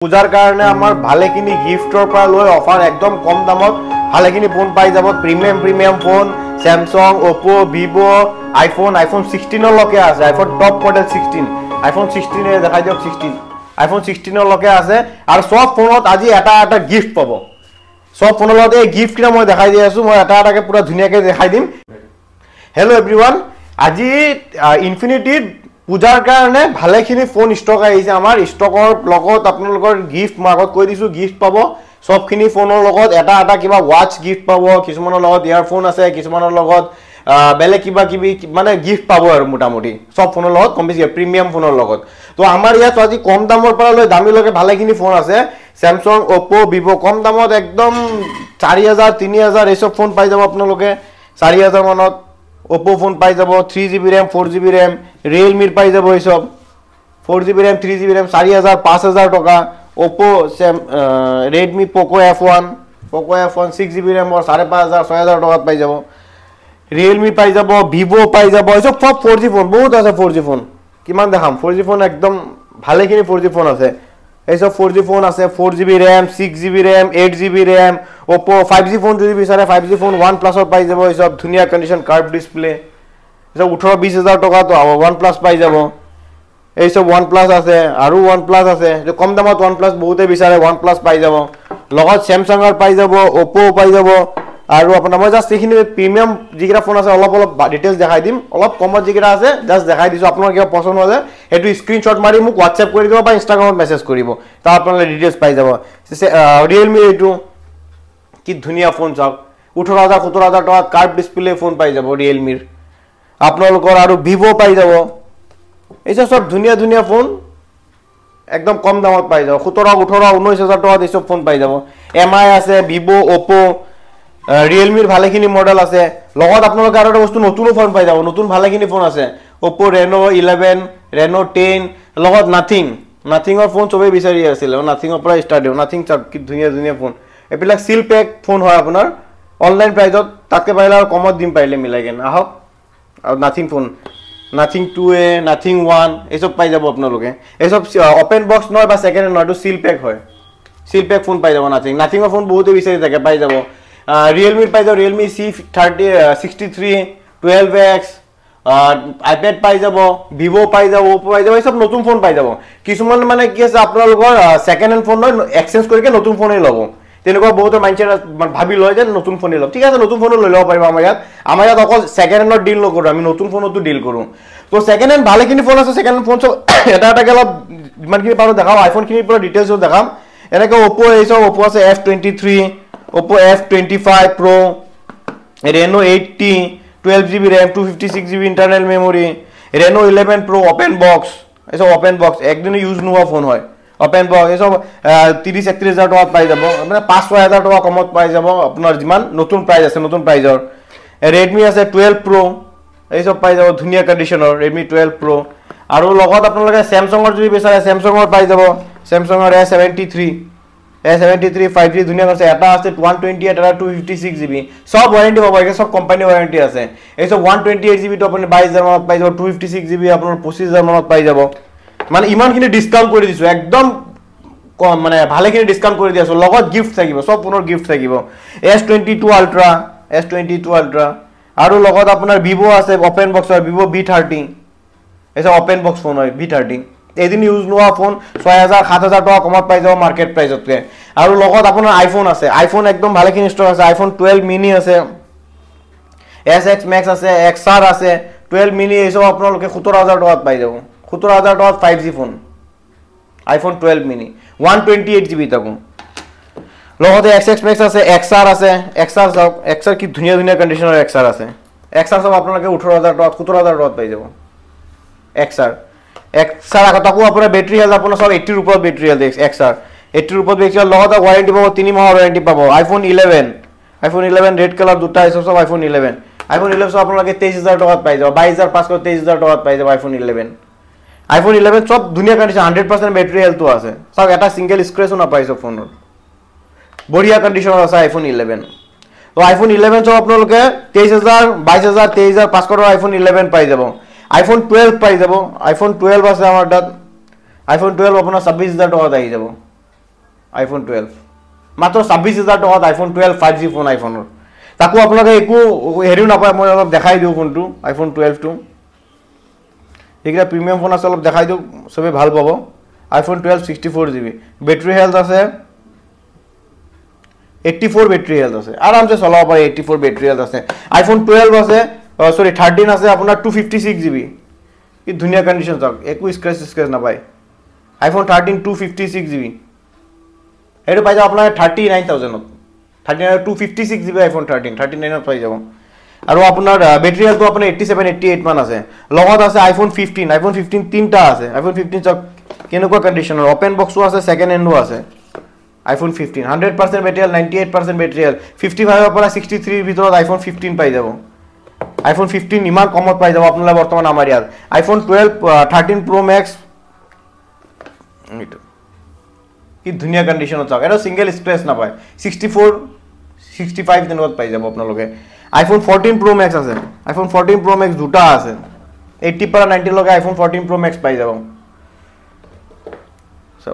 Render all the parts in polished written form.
পূজাৰ কাৰণে আমাৰ ভালেখিনি গিফটৰ পৰা লৈ অফাৰ একদম কম দামত ভালেখিনি ফোন পাই যাব premium phone Samsung Oppo Vivo iPhone 16 লকে আছে iPhone টপ মডেল 16 iPhone 16 এ দেখাই দিয়ক 16 iPhone 16 লকে আছে আৰু সব ফোনত আজি এটা গিফট পাব সব ফোনৰ লগত এই গিফট কিনা মই দেখাই দি আছো মই এটাকে পুৰা ধুনিয়াকে দেখাই দিম হেল্ল এভৰিওয়ান আজি ইনফিনিটি পূজাৰ কাৰণে ভালেখিনি ফোন ষ্টক আহিছে আমাৰ ষ্টকৰ লগত আপোনালোকৰ গিফট মাগত কৈ দিছো গিফট পাব সবখিনি ফোনৰ লগত এটা কিবা ওয়াচ গিফট পাব কিছুমানৰ লগত ইয়াৰফোন আছে কিছুমানৰ লগত বেলে কিবা মানে গিফট পাব আৰু মোটামুটি সব ফোনৰ লগত কম বেছি প্ৰিমিয়াম ফোনৰ লগত তো আমাৰ ইয়াত আজি কম দামৰ পৰা লৈ দামী লগে ভালেখিনি ফোন আছে Samsung Oppo Vivo কম দামত একদম 4000 3000 এই সব ফোন পাই যাব আপোনালোকে 4000 মানত Oppo phone পাই যাব 3GB RAM 4GB RAM Realme পাই যাব এই সব 4GB RAM 3GB RAM 4000 5000 টাকা Oppo Redmi Poco F1 6GB RAM और 5500 6000 টাকা পাই যাব Realme পাই যাব Vivo পাই যাব এই সব 4G ফোন বহুত আছে 4G ফোন কিমান দেখাম 4G ফোন একদম ভালেখিনি 4G ফোন আছে এই সব 4G ফোন আছে 4GB RAM 6GB RAM 8GB RAM Oppo 5G phone যদি বিচাৰে 5G ফোন OnePlus পাই যাব এই সব ধুনিয়া কন্ডিশন কার্ভ ডিসপ্লে এই সব 18-20000 টাকা তো OnePlus পাই যাব এই সব OnePlus আছে আৰু OnePlus আছে যে কম দামত OnePlus বহুতে বিচাৰে OnePlus পাই যাব লগত Samsung পাই যাব Oppo পাই যাব আৰু আপোনাৰ মই জাস্ট এইখিনি প্ৰিমিয়াম যিগৰা ফোন আছে অলপ ডিটেইলছ দেখাই দিম অলপ কমত যিগৰা আছে জাস্ট দেখাই দিছো আপোনাৰ কিবা পছন্দ হ'লে হেতু স্ক্ৰিনশ্বট মাৰি মোক WhatsApp কৰি দিব বা Instagramত মেছেজ কৰিব তা আপোনালে ডিটেইলছ পাই যাব Realme এইটো কি ধুনিয়া ফোন চাওক 18000-17000 টাকা কার্ভ ডিসপ্লে ফোন পাই যাব Realme আপোনালোকৰ আৰু Vivo পাই যাব এই সব ধুনিয়া ফোন একদম কম দামত পাই যাব 17-18-19000 টাকা এই সব ফোন পাই যাব MI আছে Vivo Oppo Realme ভালেখিনি মডেল আছে লগত আপোনালোকে আৰু এটা বস্তু নতুন ফোন পাই যাব নতুন ভালেখিনি ফোন আছে Oppo Reno 11 Reno 10 লগত Nothing ফোন সবে বিচাৰি আছিল Nothing পৰা ষ্টাৰ্ট দিও Nothing কি ধুনিয়া ফোন এবিলাক সিল প্যাক ফোন হয় আপোনাৰ অনলাইন প্ৰাইজত তাতকে পাইলে আৰু কমত দিম পাইলে মিলাই কেন আহক আৰু Nothing phone Nothing 2A Nothing 1 এই সব পাই যাব আপোনালোকে এই সব ওপেন বক্স নহয় বা সেকেন্ড নহয় তো সিল প্যাক হয় সিল প্যাক ফোন পাই যাব Nothing ফোন বহুতে বিচাৰি থাকে পাই যাব Realme পাই যাব Realme C63 12X iPad পাই যাব Vivo পাই যাব Oppo পাই যাব এই সব নতুন ফোন পাই যাব কিছুমান মানে কি আছে আপোনালোকৰ সেকেন্ড হ্যান্ড ফোন নহয় এক্সচেঞ্জ কৰিকে নতুন ফোনই ল'ব তেনেকুৱা বহুত মাইন্ডছেট ভাবি লয় যে নতুন ফোনই ল'ব ঠিক আছে নতুন ফোন লৈ ল'ব পাৰিব আমাৰ ইয়াত অকল সেকেন্ড হ্যান্ডৰ ডিল নকৰো আমি নতুন ফোনতো ডিল কৰো তো সেকেন্ড হ্যান্ড ভালেখিনি ফোন আছে সেকেন্ড হ্যান্ড ফোন সব এটা অলপ যিমানখিনি পাৰো দেখাও আইফোন খিনিৰ পৰা ডিটেইলছ দেখাম এনেকৈ Oppo এই সব Oppo আছে F23 Oppo F25 Pro Reno 80 12GB RAM 256GB internal memory Reno 11 Pro open box এই সব open box একদিন ইউজ নোহোৱা ফোন হয় open box এই সব 30-31000 টাকা পাই যাব মানে 5-6000 টাকা কমত পাই যাব আপোনাৰ যিমান নতুন প্ৰাইস আছে নতুন প্ৰাইজৰ Redmi আছে 12 Pro এই সব পাই যাব ধুনিয়া কন্ডিশনৰ Redmi 12 Pro আৰু লগত আপোনালোকে Samsungৰ যদি বিচাৰে Samsungৰ পাই যাব Samsungৰ A73 5G ধুনিয়া আছে এটা আছে 128 এটা 256GB সব ওয়ারেন্টি পাব সব কোম্পানি ওয়ারেন্টি আছে এই সব 128GB তো আপুনি 22000 মানত পাই যাব 256GB আপোনাৰ 25000 মানত পাই যাব মানে ইমানখিনি ডিসকাউন্ট কৰি দিছো একদম কম মানে ভালেখিনি ডিসকাউন্ট কৰি দিছো লগত গিফট থাকিব সব পুনৰ গিফট থাকিব S22 Ultra আৰু লগত আপোনাৰ Vivo আছে ওপেন বক্স হয় Vivo V30 এসব ওপেন বক্স ফোন হয় V30 এদিন ইউজ নোৱা ফোন 6000-7000 টাকা কমত পাই যাব মাৰ্কেট প্ৰাইসতকে আৰু লগত আপোনাৰ আইফোন আছে আইফোন একদম ভালেখিনি ষ্টক আছে আইফোন 12 মিনি আছে SX Max আছে XR আছে 12 মিনি এসব আপোনালোকে 17000 টাকাত পাই যাব 17000 টাকাত 5G phone iPhone 12 mini 128GB তাকো লগতে XX Max আছে XR আছে XR কি ধুনিয়া কন্ডিশনৰ XR আছে XR সব আপোনালোকে 18000 টাকা 17000 টাকাত পাই যাব XR তাকো আপোনাৰ বেটাৰি হেল্থ আপোনাৰ সব 80 ৰ ওপৰত বেটাৰি হেল্থ XR 80 ৰ ওপৰত বেটাৰি লগত ওয়াৰেন্টি পাব 3 মাহৰ ওয়াৰেন্টি পাব iPhone 11 ৰেড কালাৰ দুটা আছে সব iPhone 11 সব আপোনালোকে 23000 টাকাত পাই যাব 22500 23000 টাকাত পাই যাব iPhone 11 সব ধুনিয়া কন্ডিশন 100% বেটাৰি হেল্থ আছে সব এটা সিঙ্গেল স্ক্ৰ্যাচও না পাই সব ফোনৰ বঢ়িয়া কন্ডিশনৰ আছে iPhone 11 তো iPhone 11 সব আপোনালোকে 23000 22000 23500 iPhone 11 পাই যাব iPhone 12 পাই যাব iPhone 12 আছে আমাৰ তাত iPhone 12 আপোনাৰ 26000 টাকাত আহি যাব আইফোন 12 মাত্ৰ 26000 টকাত আইফোন 12 5G ফোন আইফোনৰ তাকো আপোনালোকে একো হেৰিও নাপায় মই অলপ দেখাই দিওঁ ফোনটো আইফোন 12 টো এইটা প্ৰিমিয়াম ফোন আছে অলপ দেখাই দিওঁ সবে ভাল পাব আইফোন 12 64GB বেটাৰি হেলথ আছে 84 বেটাৰি হেলথ আছে আৰামসে চলাব পাৰে 84 বেটাৰি হেলথ আছে আইফোন 12 আছে সৰি 13 আছে আপোনাৰ 256GB কি ধুনীয়া কন্ডিশন চাওক একো স্ক্ৰেচ নাপায় আইফোন 13 256GB এটো পাই যাব আপোনাৰ 39000 ত 39 256GB আইফোন 39 ত পাই যাব আৰু আপোনাৰ বেটাৰি হেলথ আপোনাৰ 87 88 মান আছে লগত আছে আইফোন 15 তিনটা আছে আইফোন 15 চাওক কেনেকুৱা কন্ডিশনৰ ওপেন বক্সও আছে সেকেন্ড হ্যান্ডও আছে iPhone 15 100% battery health 98% battery health 55 ৰ পৰা 63 ৰ ভিতৰত আইফোন 15 পাই যাব আইফোন 15 ইমান কমত পাই যাব আপোনালোকে বৰ্তমান আমাৰ ইয়াত আইফোন 12 13 Pro Max কি ধুনীয়া কন্ডিশনত চাওক এটা সিঙ্গেল স্ক্ৰেচ নাপায় 64 65 দিনত পাই যাব আপোনালোকে আইফোন 14 Pro Max আছে আইফোন 14 Pro Max দুটা আছে 80 পৰা 90 লগে আইফোন 14 Pro Max পাই যাব সো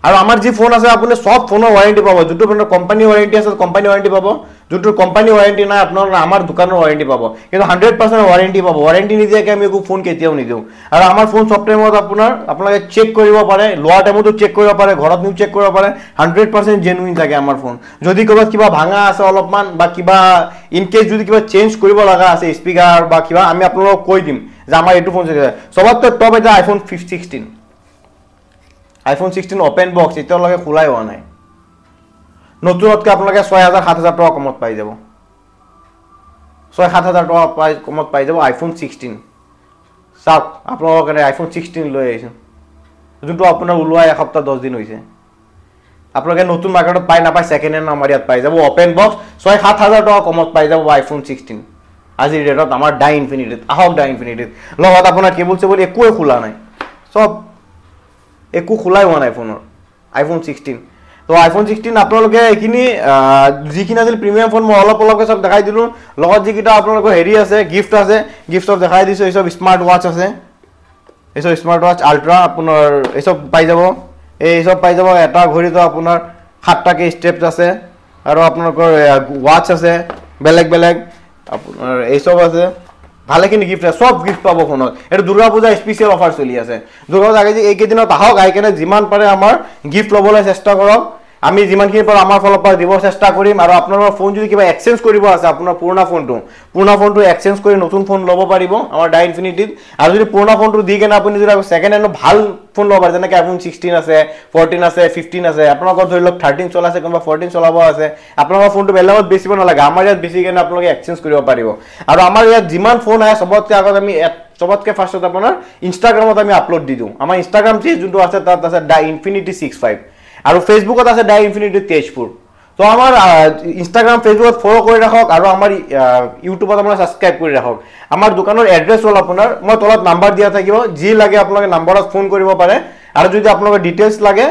আৰু আমাৰ যি ফোন আছে আপুনি সব ফোনৰ ওয়াৰেন্টি পাব যেটো আপোনাৰ কোম্পানী ওয়াৰেন্টি আছে কোম্পানী ওয়াৰেন্টি পাব যেটো কোম্পানী ওয়াৰেন্টি নাই আপোনাৰ আমাৰ দোকানৰ ওয়াৰেন্টি পাব কিন্তু 100% ওয়াৰেন্টি পাব ওয়াৰেন্টি নিদিয়াকে আমি একো ফোন কেতিয়াও নিদিও আৰু আমাৰ ফোন সব টাইমত আপোনালোকে চেক কৰিব পাৰে লোৱা টাইমতো চেক কৰিব পাৰে ঘৰত নিউ চেক কৰিব পাৰে 100% জেনুইন থাকে আমাৰ ফোন যদি ক'ৰবাত কিবা ভাঙা আছে অলপমান বা কিবা ইন কেস যদি কিবা চেঞ্জ কৰিব লগা আছে স্পিকাৰ বা কিবা আমি আপোনালোকক কৈ দিম যে আমাৰ এটো ফোন সবতকৈ টপ এটা আইফোন 16 আইফোন 16 ওপেন বক্স এতিয়ালৈকে খোলাই হোৱা নাই নতুনতকৈ আপোনালোকে 6000 7000 টকা কমত পাই যাব 6000 টকা কমত পাই যাব আইফোন 16 সাপ আপোনালোকৰ কাৰণে আইফোন 16 লৈ আহিছো যোনটো আপোনাৰ উলোৱা এক সপ্তাহ 10 দিন হৈছে আপোনালোকে নতুন মাৰ্কেটত পাই নাপায় সেকেন্ড হ্যান্ড আমাৰ ইয়াত পাই যাব ওপেন বক্স 6000 টকা কমত পাই যাব আইফোন 16 আজি ৰেটত আমাৰ ডাই ইনফিনিটি আহক ডাই ইনফিনিটি লগত আপোনাৰ কেবল চেবল একোৱে খোলা নাই সব একো খোলাই হোৱা নাই ফোনৰ আইফোন 16 তো আইফোন 16 আপোনালোকে এখিনি যিখিনি আছিল প্ৰিমিয়াম ফোন মই অলপকে সব দেখাই দিলো লগত যিকিটা আপোনালোকৰ হেৰি আছে গিফট আছে গিফট সব দেখাই দিছো এই সব স্মাৰ্ট ওয়াচ আছে এই সব স্মাৰ্ট ওয়াচ আল্ট্ৰা আপোনাৰ এই সব পাই যাব এটা ঘড়ীটো আপোনাৰ 7টা কে স্টেপস আছে আৰু আপোনালোকৰ ওয়াচ আছে বেলেগ আপোনাৰ এই সব আছে ভালেখিনি গিফট আছে সব গিফট পাব ফোনত এটা দুৰ্গা পূজা স্পেশাল অফাৰ চলি আছে দুৰ্গা পূজা আগে এই কেদিনত আহক আইকেনে যিমান পাৰে আমাৰ গিফট লবলৈ চেষ্টা কৰক আমি যিমানখিনি পাৰো আমাৰ ফলৰ পৰা দিব চেষ্টা কৰিম আৰু আপোনালোকৰ ফোন যদি কিবা এক্সচেঞ্জ কৰিব আছে আপোনাৰ পুৰণা ফোনটো এক্সচেঞ্জ কৰি নতুন ফোন ল'ব পাৰিব আমাৰ ডাই ইনফিনিটিত আৰু যদি পুৰণা ফোনটো দি কেনে আপুনি যদি সেকেন্ড হ্যান্ড ভাল ফোন ল'ব পাৰে যেনেকৈ আইফোন 16 আছে 14 আছে 15 আছে আপোনালোকৰ ধৰি লওক 13 চলাছে কোনোবা 14 চলাব আছে আপোনালোকৰ ফোনটো বেলেগত বেচিব নালাগে আমাৰ ইয়াত বেছি কেনে আপোনালোকে এক্সচেঞ্জ কৰিব পাৰিব আৰু আমাৰ ইয়াত যিমান ফোন আহে সবতকৈ আগত আমি সবতকৈ ফাৰ্ষ্টত আপোনাৰ ইনষ্টাগ্ৰামত আমি আপলোড দি দিওঁ আমাৰ ইনষ্টাগ্ৰাম পেজ যোনটো আছে তাত আছে ডাই ইনফিনিটি 65 আৰু ফেসবুকত আছে ডাই ইনফিনিটি তেজপুৰ তো আমাৰ ইনষ্টাগ্ৰাম ফেসবুকত ফলো কৰি ৰাখক আৰু আমাৰ ইউটিউবত আপোনাৰ সাবস্ক্ৰাইব কৰি ৰাখক আমাৰ দোকানৰ এড্ৰেছ হ'ল আপোনাৰ মই তলত নাম্বাৰ দিয়া থাকিব যি লাগে আপোনালোকে নাম্বাৰত ফোন কৰিব পাৰে আৰু যদি আপোনালোকৰ ডিটেইলছ লাগে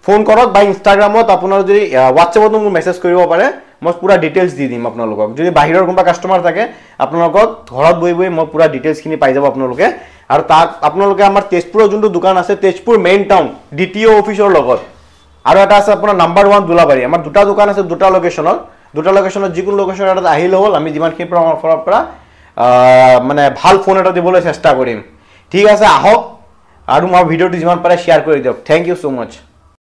ফোন কৰক বা ইনষ্টাগ্ৰামত আপোনাৰ যদি হোৱাটছএপত মোক মেছেজ কৰিব পাৰে মই পুৰা ডিটেইলছ দি দিম আপোনালোকক যদি বাহিৰৰ কোনোবা কাস্টমাৰ থাকে আপোনালোকক ঘৰত বহি মই পুৰা ডিটেইলছখিনি পাই যাব আপোনালোকে আৰু তাত আপোনালোকে আমাৰ তেজপুৰৰ যোনটো দোকান আছে তেজপুৰ মেইন টাউন ডিটিও অফিচৰ লগত আৰু এটা আছে আপোনাৰ নাম্বাৰ 1 দুলাবাৰী আমাৰ দুটা দোকান আছে দুটা লোকেশনত যিকোনো লোকেশন এটা আহিলে হ'ল আমি যিমানখিনি পৰা আমাৰ ফলৰ পৰা মানে ভাল ফোন এটা দিবলৈ চেষ্টা কৰিম ঠিক আছে আহক আৰু মোৰ ভিডিওটো যিমান পাৰে শেয়াৰ কৰি দিয়ক থ্যাংক ইউ সো মাচ